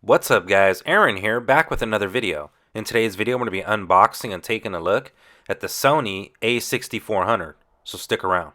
What's up guys, Aaron here, back with another video. In today's video I'm going to be unboxing and taking a look at the Sony a6400, so stick around.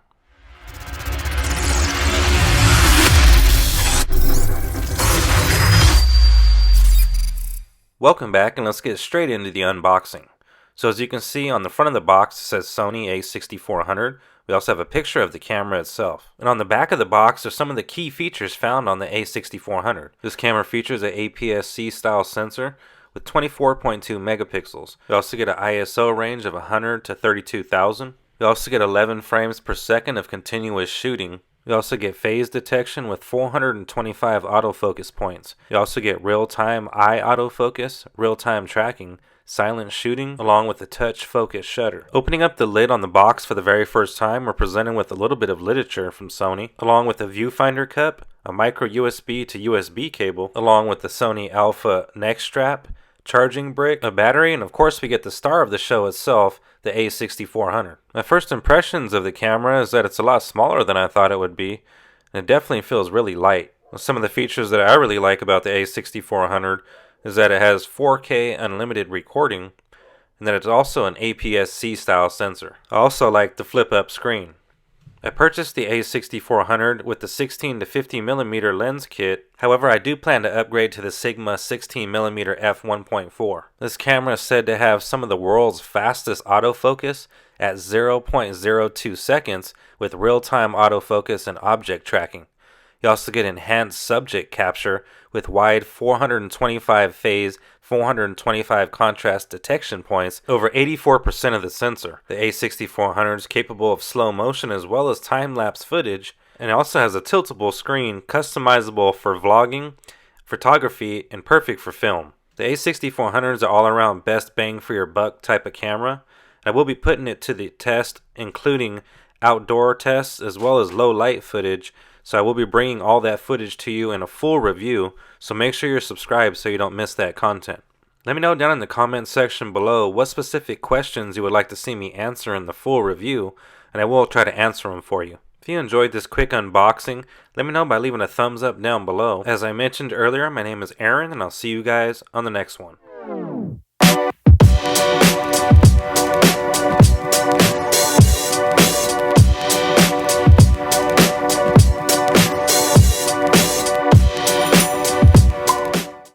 Welcome back and let's get straight into the unboxing. So as you can see on the front of the box it says Sony a6400. We also have a picture of the camera itself. And on the back of the box are some of the key features found on the a6400. This camera features an APS-C style sensor with 24.2 megapixels. You also get an ISO range of 100 to 32,000. You also get 11 frames per second of continuous shooting. You also get phase detection with 425 autofocus points. You also get real-time eye autofocus, real-time tracking, silent shooting, along with a touch focus shutter. Opening up the lid on the box for the very first time, we're presented with a little bit of literature from Sony, along with a viewfinder cup, a micro USB to USB cable, along with the Sony Alpha neck strap, charging brick, a battery, and of course we get the star of the show itself, the a6400. My first impressions of the camera is that it's a lot smaller than I thought it would be, and it definitely feels really light. Some of the features that I really like about the a6400 is that it has 4K unlimited recording, and that it's also an APS-C style sensor. I also like the flip-up screen. I purchased the a6400 with the 16 to 50mm lens kit. However, I do plan to upgrade to the Sigma 16mm f1.4. This camera is said to have some of the world's fastest autofocus at 0.02 seconds with real-time autofocus and object tracking. You also get enhanced subject capture with wide 425 phase, 425 contrast detection points, over 84% of the sensor. The a6400 is capable of slow motion as well as time-lapse footage, and it also has a tiltable screen customizable for vlogging, photography, and perfect for film. The a6400 is an all-around best bang for your buck type of camera. I will be putting it to the test, including outdoor tests as well as low light footage. So I will be bringing all that footage to you in a full review, so make sure you're subscribed so you don't miss that content. Let me know down in the comment section below what specific questions you would like to see me answer in the full review, and I will try to answer them for you. If you enjoyed this quick unboxing, let me know by leaving a thumbs up down below. As I mentioned earlier, my name is Aaron, and I'll see you guys on the next one.